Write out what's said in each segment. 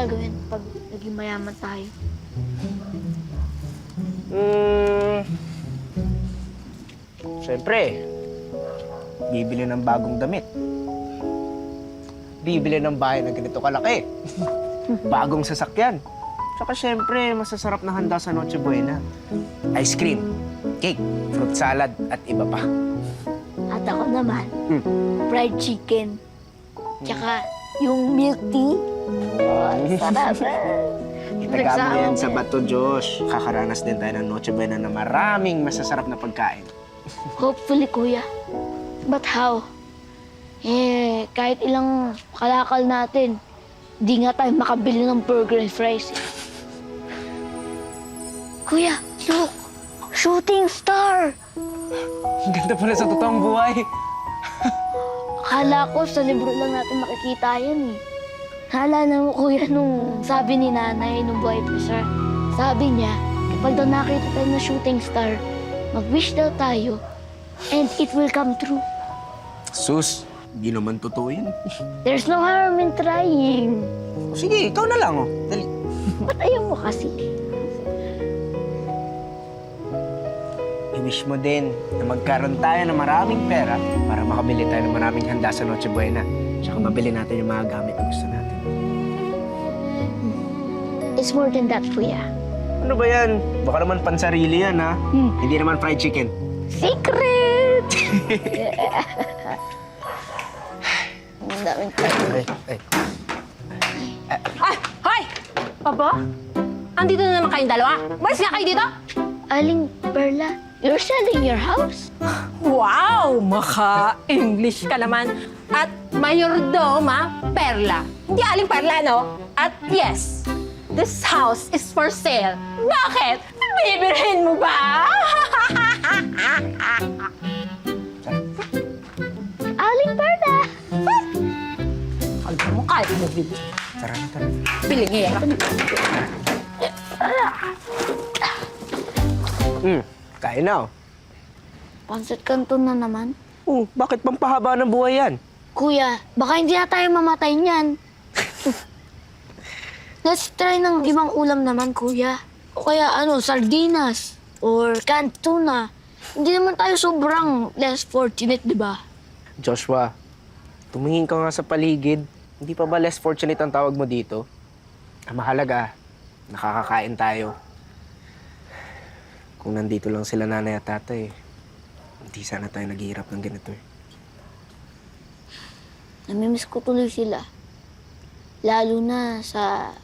gagawin pag naging mayaman tayo? Siyempre, bibili ng bagong damit. Bibili ng bahay na ganito kalaki. Bagong sasakyan. Tsaka siyempre, masasarap na handa sa Noche Buena. Ice cream, cake, fruit salad, at iba pa. At ako naman, fried chicken. Tsaka yung milk tea. Oh, sarap. Itagamo yan sa Bato, Josh. Kakaranas din tayo ng Noche Buena na maraming masasarap na pagkain. Hopefully, kuya. But how? Kahit ilang kalakal natin, di nga tayo makabili ng burger and fries. Kuya, look! Shooting star! Ang ganda pala sa totoong buhay. Akala ko sa libro lang natin makikita yan eh. Naalala mo, kuya, nung sabi ni nanay nung buhay pa siya, sabi niya, kapag daw nakita tayo na shooting star, mag-wish daw tayo, and it will come true. Sus, hindi naman totoo yan. There's no harm in trying. Sige, ikaw na lang, oh. Dali. Ba't ayaw mo kasi? I-wish mo din na magkaroon tayo ng maraming pera para makabili tayo ng maraming handa sa Noche Buena. Tsaka mabili natin yung mga gamit na gusto natin. It's more than that, kuya. Ano ba yan? Baka naman pansarili yan, ha? Hindi naman fried chicken. Secret! Ang daming tayo. Ay. Ay! Hoy! Aba? Andito na naman kayong dalawa? Balis nga kayo dito? Aling Perla, you're selling your house? Wow! Maka-English ka naman. At Mayordoma Perla. Hindi Aling Perla, no? At yes, this house is for sale. Bakit? Bibilhin mo ba? Aling Perla! Kalma mo, kalma mo, Bill. Tara. Piling eh. Kain na, oh. Pancit Canton na naman. Bakit pampahaba ng buhay yan? Kuya, baka hindi na tayo mamatay niyan. Let's try ng ibang ulam naman, kuya. O kaya sardinas or canned tuna. Hindi naman tayo sobrang less fortunate, di ba? Joshua, tumingin ka nga sa paligid. Hindi pa ba less fortunate ang tawag mo dito? Ang mahalaga, nakakakain tayo. Kung nandito lang sila nanay at tatay, hindi sana tayo naghihirap ng ganito eh. Namimiss ko tuloy sila. Lalo na sa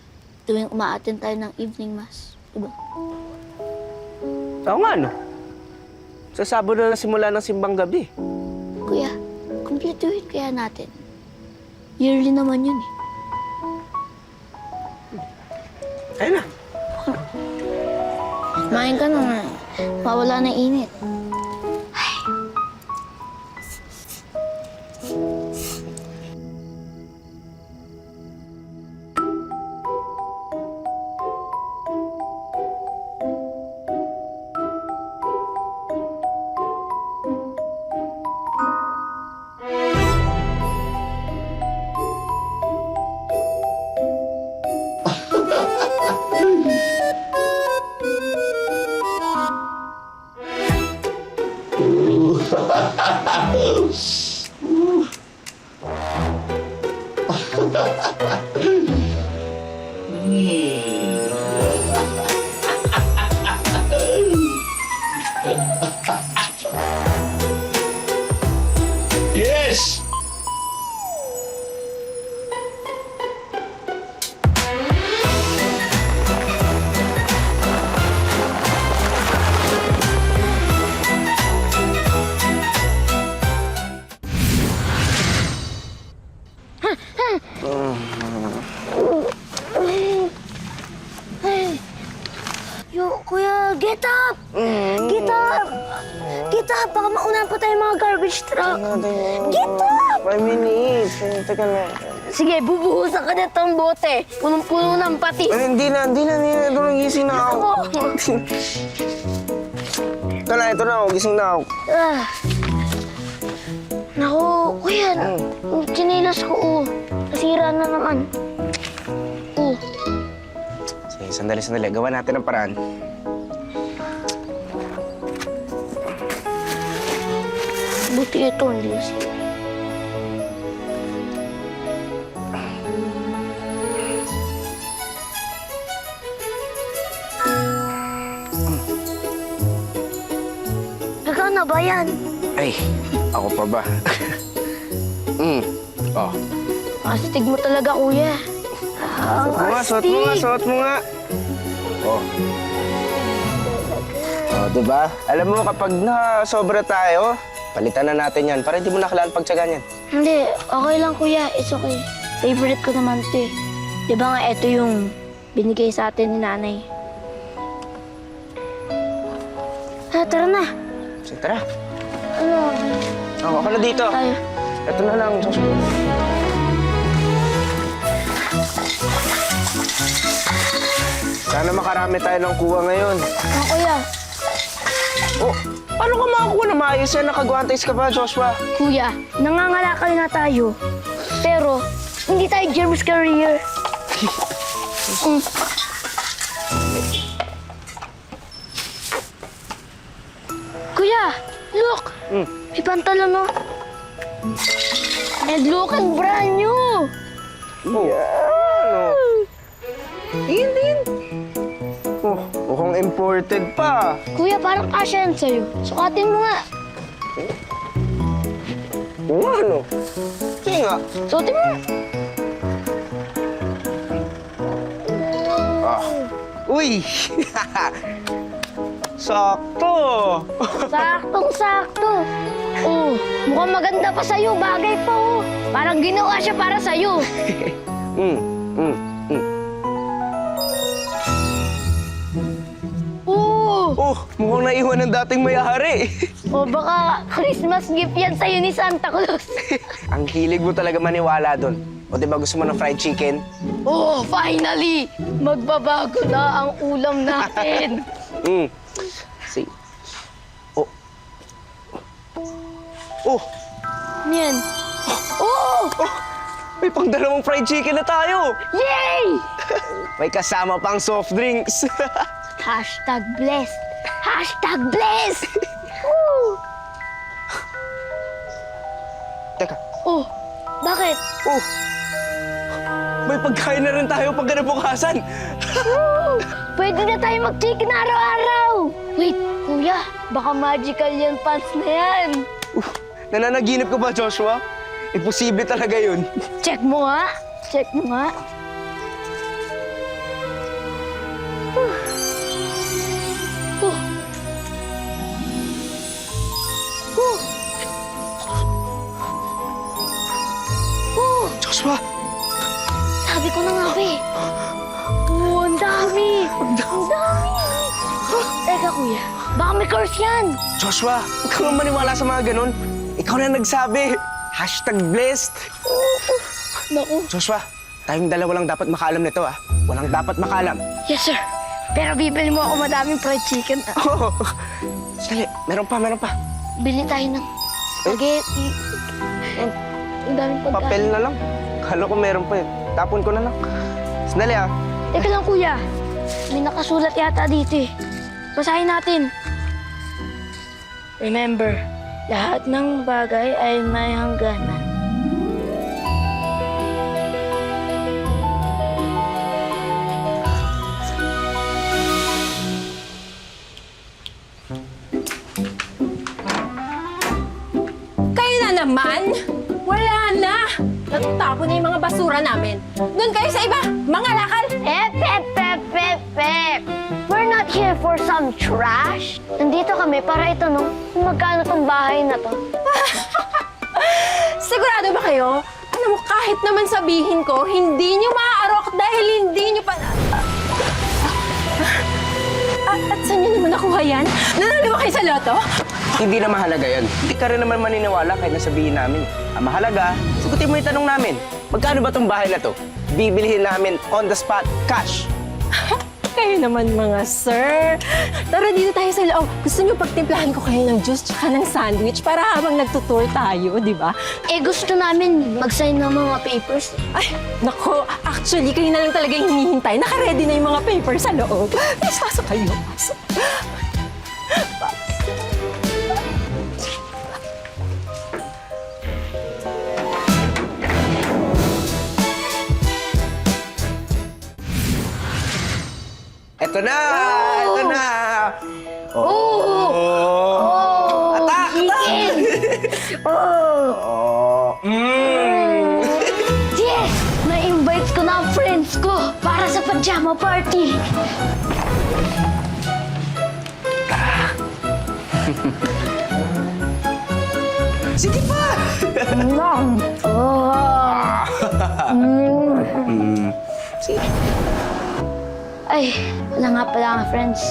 tuwing umaattend tayo ng evening mass. Diba? Oo nga, no? Sa Sabado na simula ng simbang gabi. Kuya, complete kaya natin. Yearly naman yun eh. Ayun na. Kumain ka na. Mawala na init. Yes! Kuya, get up! Get up! Get up! Baka maunahan pa tayo mga garbage truck. Get up! 5 minutes. Teka na. Sige, bubuhusan ka na itong bote. Punong-puno ng patis. Hindi na. Doon gising na ako. Ito na. Gising na ako. Naku, kuya, yung chinelas ko, nasira na naman. sandali. Gawa natin ang paraan. Buti ito, hindi kasi. Gagana ba yan? Ay, ako pa ba? Oh. Astig mo talaga, kuya. Suot mo nga. Oh. Oh, diba? Alam mo, kapag sobra tayo, palitan na natin yan para hindi mo na kailangan pagtsagaan yan. Hindi, okay lang, kuya. It's okay. Favorite ko naman ito eh. Di ba nga, ito yung binigay sa atin ni nanay. Tara na. Sige, tara. Ano? Oh, ako na dito. Tayo. Ito na lang, Diyos ko. Sana makarami tayo ng kuha ngayon. Kuya. Oh, paano ka makakuha na maayos yan? Nakagwantes ka ba, Joshua? Kuya, nangangalakal na tayo. Pero, hindi tayo germs carrier. Kuya, look! May pantalon, no? And look at brand new! Oh, ano? Hindi. Oh, mukhang imported pa. Kuya, parang kasya yan sa'yo. Sukatin mo nga. Oo, ano? Sige nga. Suotin mo. Ah. Uy! Sakto! Saktong-sakto. Oh, mukhang maganda pa sa'yo. Bagay pa, oh. Parang ginawa siya para sa'yo. Oh, Oh, mukhang naiwan ng dating may-ari. o baka Christmas gift yan sa'yo ni Santa Claus. Ang hilig mo talaga maniwala doon. O di ba gusto mo ng fried chicken? Oh, finally! Magbabago na ang ulam natin. See. Oh. Oh, Yan. Oh! may pangdalawang fried chicken na tayo. Yay! May kasama pang soft drinks. Hashtag blessed. Hashtag blessed! Woo! Teka. Oh, bakit? Oh. May pagkain na rin tayo pag kinabukasan. Woo! Pwede na tayo mag-chicken araw-araw. Wait, kuya, baka magical yan pants na yan. Nananaginip ka ba, Joshua? Imposible talaga yun. Check mo nga. Check mo nga. Joshua! Sabi ko na nga, eh. Oh, ang dami. Ang dami. Teka, kuya. Baka may curse yan. Joshua, huwag ka naman maniwala sa mga ganun. Ikaw na nagsabi. Hashtag blessed. Naku. Joshua, tayong dalawa lang dapat makaalam nito, ah. Walang dapat makaalam. Yes, sir. Pero bibili mo ako madaming fried chicken. Oh, sandali. Meron pa. Bili tayo ng spaghetti. Ang daming pagkain. Papel na lang. Kala ko meron pa eh. Tapon ko na lang. Sandali, ah. Teka lang, kuya. May nakasulat yata dito eh. Basahin natin. Remember, lahat ng bagay ay may hangganan. Kayo na naman? Wala na! Natapon na yung mga basura namin. Doon kayo sa iba, mga lakal! We're not here for some trash. Nandito kami para itanong kung magkano tong bahay na to. Sigurado ba kayo? Alam mo, kahit naman sabihin ko, hindi nyo maaarok dahil hindi nyo pa... At saan nyo naman nakuha yan? Nanalo ba kayo sa loto? Hindi na mahalaga yan. Hindi ka rin naman maniniwala kahit nasabihin namin. Ang mahalaga, sagutin mo yung tanong namin. Magkano ba tong bahay na to? Bibilihin namin on the spot, cash. Kayo naman mga sir. Tara dito tayo sa loob. Gusto niyo pagtimplahan ko kayo ng juice tsaka ng sandwich para habang nagtutour tayo, di ba? Eh, gusto namin mag-sign ng mga papers. Ay, nako. Actually, kayo na lang talaga yung hinihintay. Naka-ready na yung mga papers sa loob. Please, pasok kayo. Pasok. Eto na! Eto na! Oh! Oh! Atak! Chicken! Oh! Oh! Mm. Yes! Na-invite ko na ang friends ko para sa pajama party. Sige pa! Oh! Mm. Sige. Ay, wala nga pala nga, friends.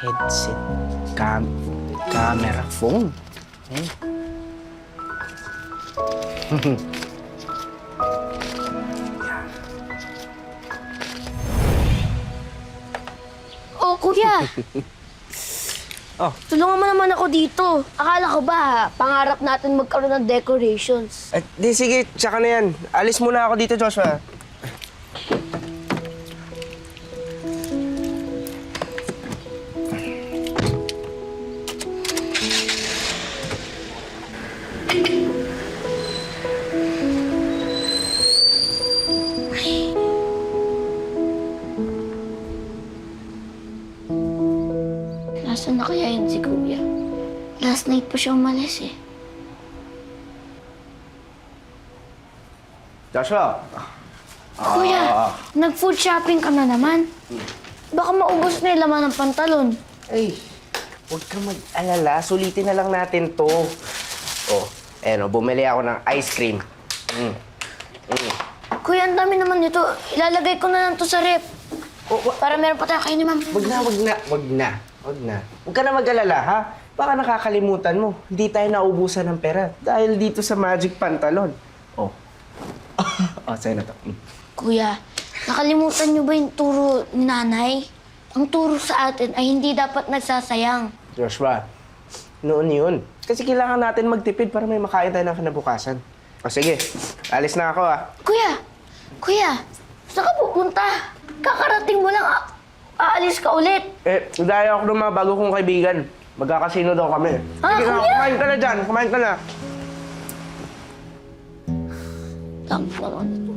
Headset, camera, phone. Oh, kuya! Oh. Tulungan mo naman ako dito. Akala ko ba, pangarap natin magkaroon ng decorations. Di sige, tsaka na yan. Alis muna ako dito, Joshua. Nasaan na kaya yun si kuya? Last night pa siya umalis eh. Joshua! Kuya, nag-food shopping ka na naman. Baka maubos na yung laman ng pantalon. Ay, huwag kang mag-alala. Sulitin na lang natin to. Oh, bumili ako ng ice cream. Kuya, ang dami naman nito. Ilalagay ko na lang to sa rep. Para meron pa tayo kayo ni ma'am. Wag na. Huwag ka na mag-alala, ha? Baka nakakalimutan mo. Hindi tayo naubusan ng pera dahil dito sa Magic Pantalon. Oh. Sa'yo na to. Kuya, nakalimutan niyo ba yung turo ni nanay? Ang turo sa atin ay hindi dapat nagsasayang. Joshua, noon yun. Kasi kailangan natin magtipid para may makain tayo ng kinabukasan. O sige, alis na ako, ha? Kuya, saan ka pupunta? Kakarating mo lang, aalis ka ulit. Dahil ako ng mga bago kong kaibigan. Magkakasino daw kami. Sige na, kuya? kumain ka na dyan. Kumain ka na. Tama naman ito.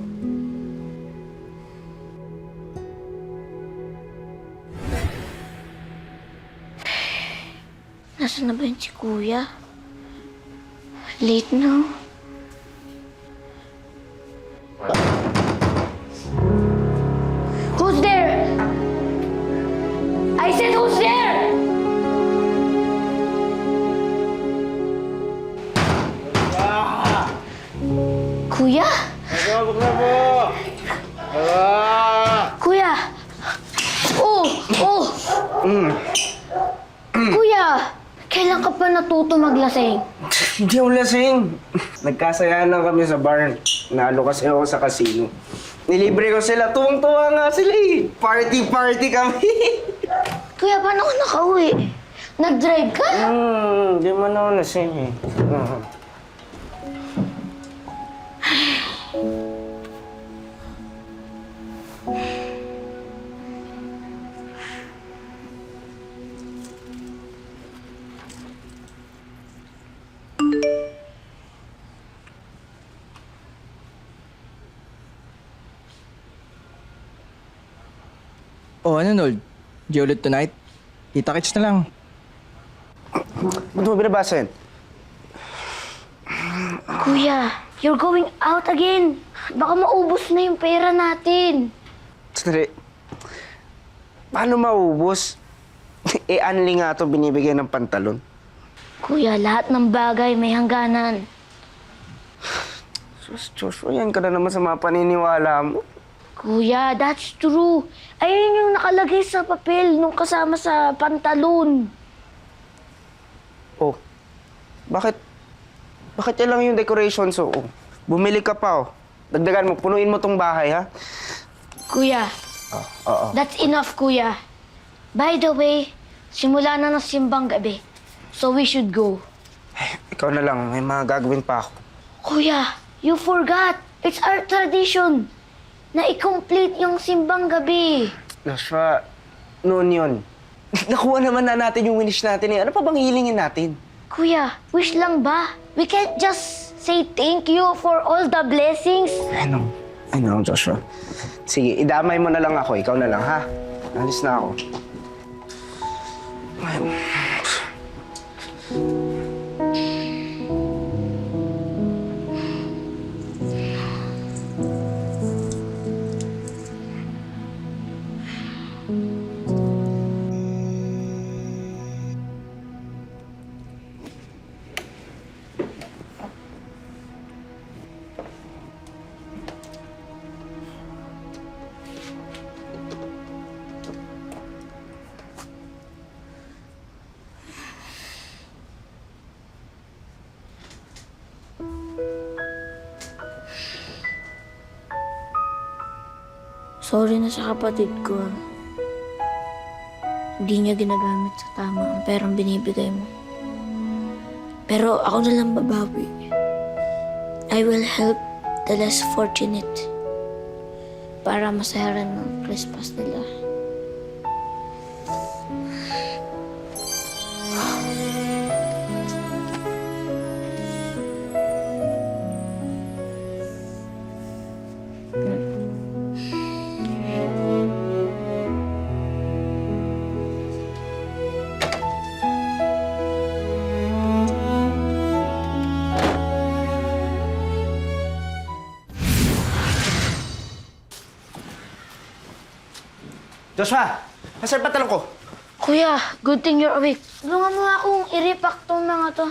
Nasaan na ba yun si kuya? Late na. Who's there? I said who's there? Kuya? Kuya! Oh! Kuya! Kailan ka pa natuto maglasing? Hindi ako lasing. Nagkasayahan lang kami sa bar. Nalo kasi ako sa casino. Nilibre ko sila. Tuwang-tuwa nga sila eh. Party kami. Kuya, paano ka nakauwi? Nag-drive ka? Hindi man ako lasing eh. Oh, ano, Nold? Di ulit tonight? Kita-kits na lang. Ba't mo binabasa yan? Kuya, you're going out again. Baka maubos na yung pera natin. Sandali. Paano maubos? Anli nga ito binibigay ng pantalon. Kuya, lahat ng bagay may hangganan. Sus, Joshua, yan ka na naman sa mga paniniwala mo. Kuya, that's true. Ayun yung nakalagay sa papel nung kasama sa pantalon. Oh, Bakit yan lang yung decoration? So, bumili ka pa, oh. Dagdagan mo, punuin mo tong bahay, ha? Kuya, Oo. that's enough, kuya. By the way, simula na ng simbang gabi. So we should go. Ikaw na lang, may mga gagawin pa ako. Kuya, you forgot. It's our tradition na i-complete yung simbang gabi. Joshua, noon yun. Nakuha naman na natin yung wish natin eh. Ano pa bang hilingin natin? Kuya, wish lang ba? We can't just say thank you for all the blessings. I know, Joshua. Sige, idamay mo na lang ako. Ikaw na lang, ha? Alis na ako. Sorry na sa kapatid ko. Hindi niya ginagamit sa tama ang perang binibigay mo. Pero ako na lang babawi. I will help the less fortunate para masayaran ng Christmas nila. Joshua, nasaan pa talong ko? Kuya, good thing you're awake. Tulungan mo akong i-repack tong mga to.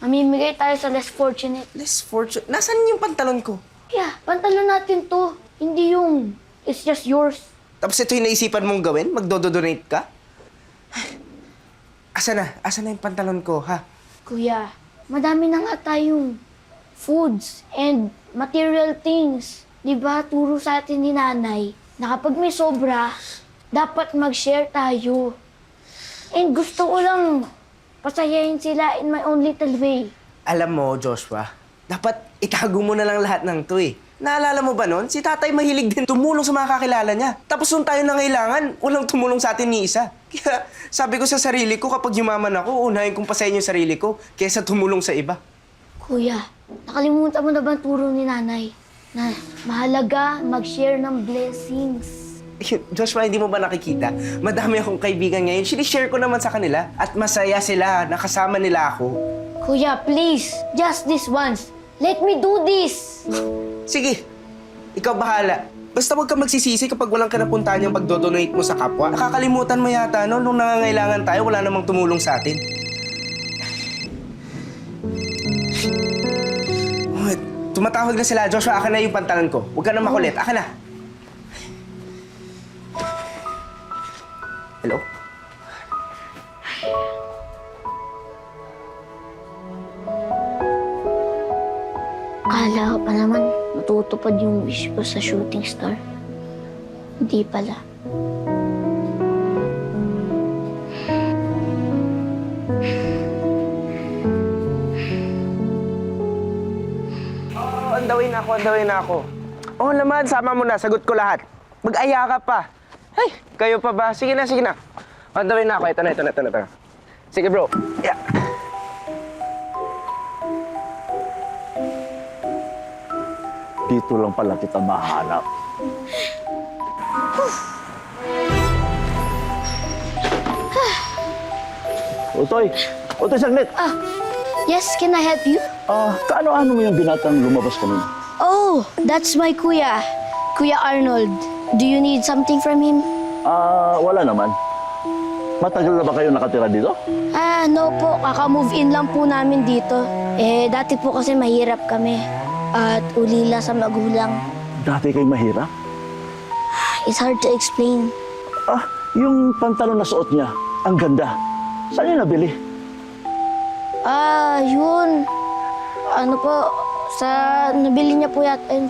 Mamimigay tayo sa less fortunate. Less fortune. Nasaan yung pantalon ko? Kuya, pantalon natin to. Hindi yung it's just yours. Tapos ito yung naisipan mong gawin? Magdodonate ka? Asa na yung pantalon ko, ha? Kuya, madami na nga tayong foods and material things. Di ba, turo sa atin ni nanay na kapag may sobra, dapat mag-share tayo. And gusto ko lang pasayahin sila in my own little way. Alam mo, Joshua, dapat itago mo na lang lahat ng to eh. Naalala mo ba nun? Si tatay mahilig din tumulong sa mga kakilala niya. Tapos nung tayo nangailangan, walang tumulong sa atin ni isa. Kaya sabi ko sa sarili ko, kapag yumaman ako, unahin kong pasayin yung sarili ko kaysa tumulong sa iba. Kuya, nakalimutan mo na ba ang turo ni nanay? Na mahalaga mag-share ng blessings. Joshua, hindi mo ba nakikita? Madami akong kaibigan ngayon. Sinishare ko naman sa kanila at masaya sila. Nakasama nila ako. Kuya, please, just this once. Let me do this. Sige, ikaw bahala. Basta huwag ka magsisisi kapag walang kanapuntahan yung pagdodonate mo sa kapwa. Nakakalimutan mo yata, no? Nung nangangailangan tayo, wala namang tumulong sa atin. Tumatawag na sila. Joshua, akin na yung pantalan ko. Huwag ka na makulit. Akin na. Hello? Akala ko pa naman matutupad yung wish ko sa shooting star. Hindi pala. On the way na ako. Oo naman, sama mo na. Sagot ko lahat. Mag-aya ka pa. Ay, kayo pa ba? Sige na. On the way na ako. Ito na. Sige, bro. Yeah. Dito lang pala kita mahanap. Utoy, saglit. Yes, can I help you? Kaano-ano mo yung binatang lumabas kanina? Oh, that's my kuya. Kuya Arnold. Do you need something from him? Wala naman. Matagal na ba kayo nakatira dito? No po. Kaka-move in lang po namin dito. Dati po kasi mahirap kami. At ulila sa magulang. Dati kayo mahirap? It's hard to explain. Yung pantalon na suot niya, ang ganda. Saan niya nabili? Yun. Ano po, nabili niya po yata yun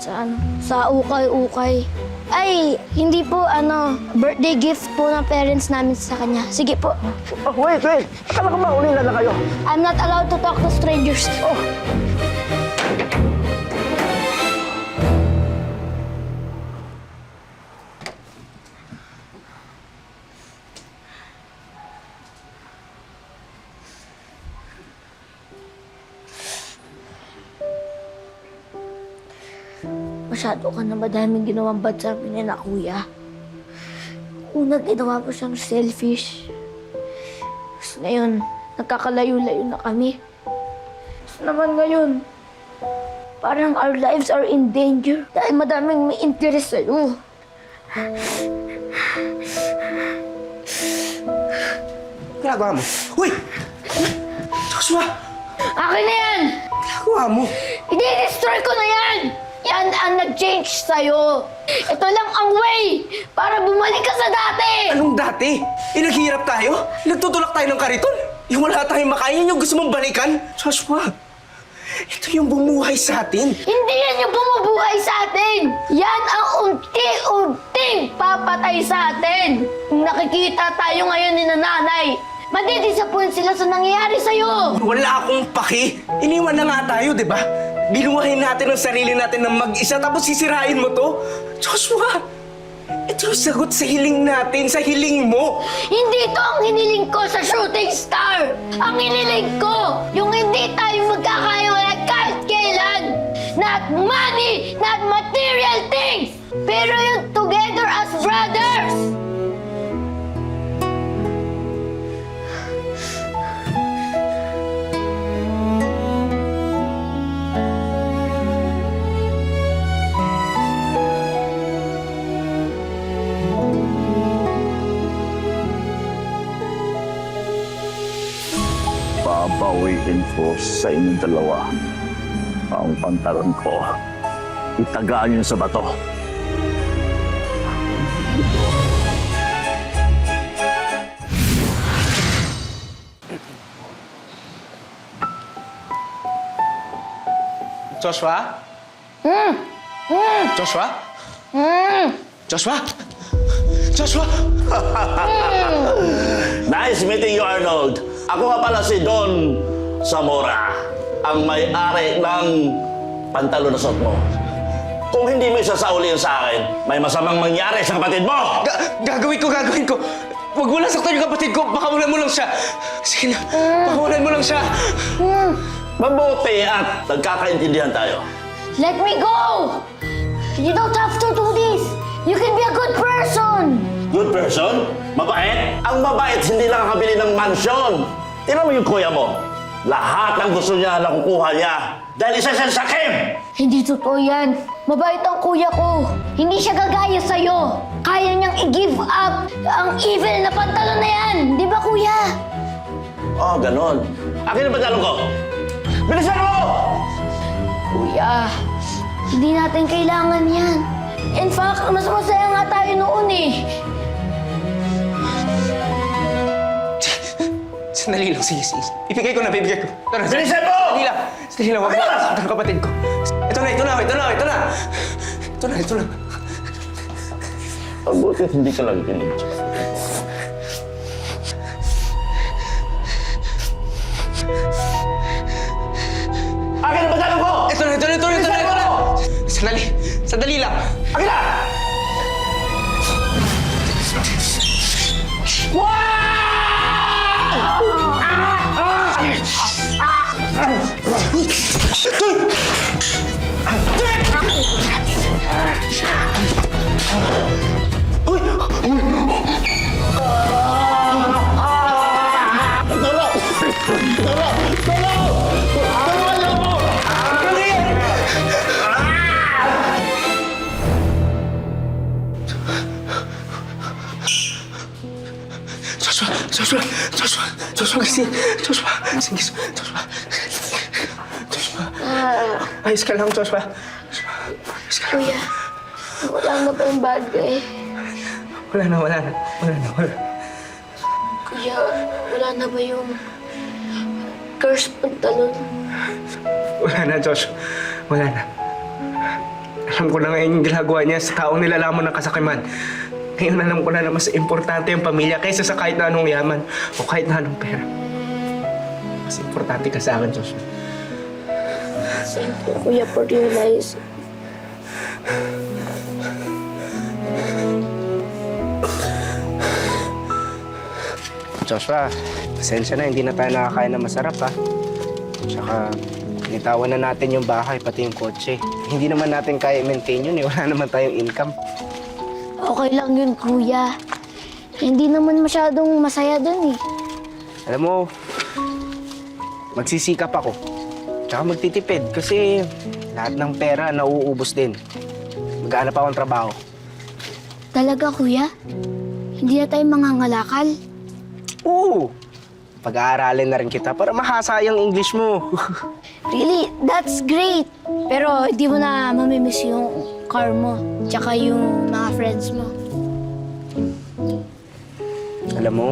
sa ukay-ukay. Ay, hindi po, birthday gift po ng parents namin sa kanya. Sige po. Oh, wait. Akala ko ba ulila na kayo? I'm not allowed to talk to strangers. Oh. Masyado ka na madaming ginawang bad sa amin na kuya. Una, ginawa mo siyang selfish. Tapos ngayon, nagkakalayo-layo na kami. Tapos naman ngayon, parang our lives are in danger dahil madaming may interest sa'yo. Ginagawa mo? Uy! Joshua! Akin na yan! Ginagawa mo? I-destroy ko na yan! Yan ang nag-change sa'yo. Ito lang ang way para bumalik ka sa dati! Anong dati? Naghihirap tayo? Nagtutulak tayo ng kariton? Yung wala tayong makain, yung gusto mong balikan? Joshua, ito yung bumuhay sa atin. Hindi yan yung bumubuhay sa atin! Yan ang unti-unting papatay sa atin! Kung nakikita tayo ngayon ni nanay, madidisappoint sila sa nangyayari sa'yo! Wala akong paki. Iniwan na nga tayo, di ba? Binuhayin natin ang sarili natin ng mag-isa tapos sisirain mo to? Joshua, ito yung sagot sa hiling natin, sa hiling mo. Hindi ito ang hiniling ko sa shooting star! Ang hiniling ko, yung hindi tayo magkakaiwala kahit kailan! Not money, not material things! Pero yung together as brothers! Babawiin ko sa inyong dalawa ang pantalon ko. Itagaan niyo sa bato. Joshua? Joshua? Joshua? Joshua? Nice meeting you, Arnold. Ako nga pala si Don Zamora, ang may-ari ng pantalon na suot mo. Kung hindi mo isasaulin sa akin, may masamang mangyari sa kapatid mo! Gagawin ko. Huwag mo lang saktan yung kapatid ko. Pakawalan mo lang siya. Sige na, pakawalan mo lang siya. Mabuti at nagkakaintindihan tayo. Let me go! You don't have to do this! You can be a good person! Good person? Mabait? Ang mabait hindi lang nakabili ng mansyon. Tingnan mo yung kuya mo. Lahat ng gusto niya nakukuha niya. Dahil isa siyang sakim! Hindi totoo yan. Mabait ang kuya ko. Hindi siya gagaya sa'yo. Kaya niyang i-give up ang evil na pantalon na yan. Di ba, kuya? Oh, ganon. Akin ang pantalon ko. Bilisan mo! Kuya, hindi natin kailangan yan. In fact, mas masaya nga tayo noon eh. Sandali lang, sige. Ibigay ko na. Tara, Bilisan mo! Sandali lang, huwag mo saktan ang kapatid ko. Ito na. Mabuti hindi ka lang kinig. Akin ang pantalon ko! Ito na. Sandali lang. Akin na! Joshua. Ayos ka lang, Joshua. Kuya, wala na ba yung bad guy? Wala na. Kuya, wala na ba yung Curse pantalon. Wala na, Josh. Wala na. Alam ko na ngayon yung ginagawa niya sa taong nilalaman ng kasakiman. Ngayon alam ko na mas importante yung pamilya kaysa sa kahit na anong yaman o kahit na anong pera. Mas importante ka sa akin, Josh. Thank you, Kuya, for realizing. Joshua, pasensya na, hindi na tayo nakakain na masarap, ha? Tsaka, nitawan na natin yung bahay, pati yung kotse. Hindi naman natin kaya i-maintain yun, eh. Wala naman tayong income. Okay lang yun, Kuya. Hindi naman masyadong masaya dun eh. Alam mo, magsisikap ako. Tsaka magtitipid kasi lahat ng pera nauubos din. Maghanap akong trabaho. Talaga, Kuya? Hindi na tayo mangangalakal? Oo! Pag-aaralin na rin kita para mahasa yung English mo. Really? That's great! Pero hindi mo na mamimiss yung car mo, tsaka yung mga friends mo. Alam mo,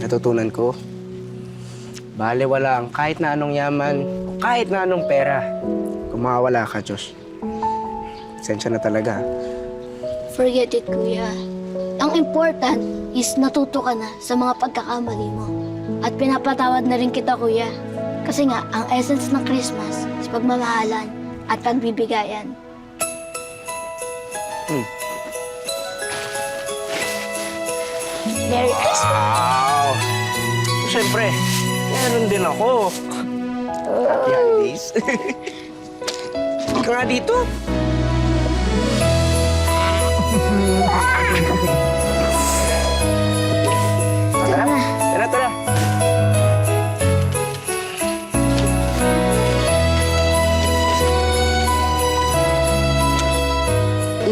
natutunan ko, baliwala ang kahit na anong yaman, o kahit na anong pera. Kung mawawala ka, Diyos. Sensya na talaga. Forget it, Kuya. Ang important is natuto ka na sa mga pagkakamali mo. At pinapatawad na rin kita, Kuya. Kasi nga, ang essence ng Christmas is pagmamahalan at pagbibigayan. Merry Christmas! Wow! Siyempre, meron din ako. Happy holidays. Ika nga dito. Tara, tara, tara.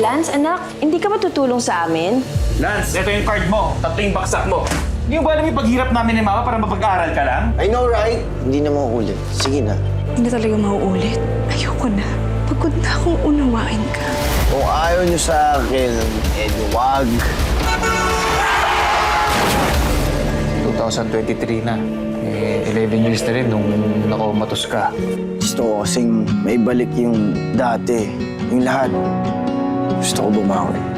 Lance, anak, hindi ka matutulong sa amin? Lance, ito yung card mo. Tatlo yung baksak mo. Hindi mo ba alam yung paghirap namin ni Mama para mapag-aaral ka lang? I know, right? Hindi na mauulit. Sige na. Hindi na talaga mauulit. Ayoko na. Pagod na akong unawain ka. Kung ayaw niyo sa akin, eh wag. 2023 na. 11 years na rin nung nakomatos ka. Gusto ko kasing may balik yung dati. Yung lahat. Gusto ko bumawi.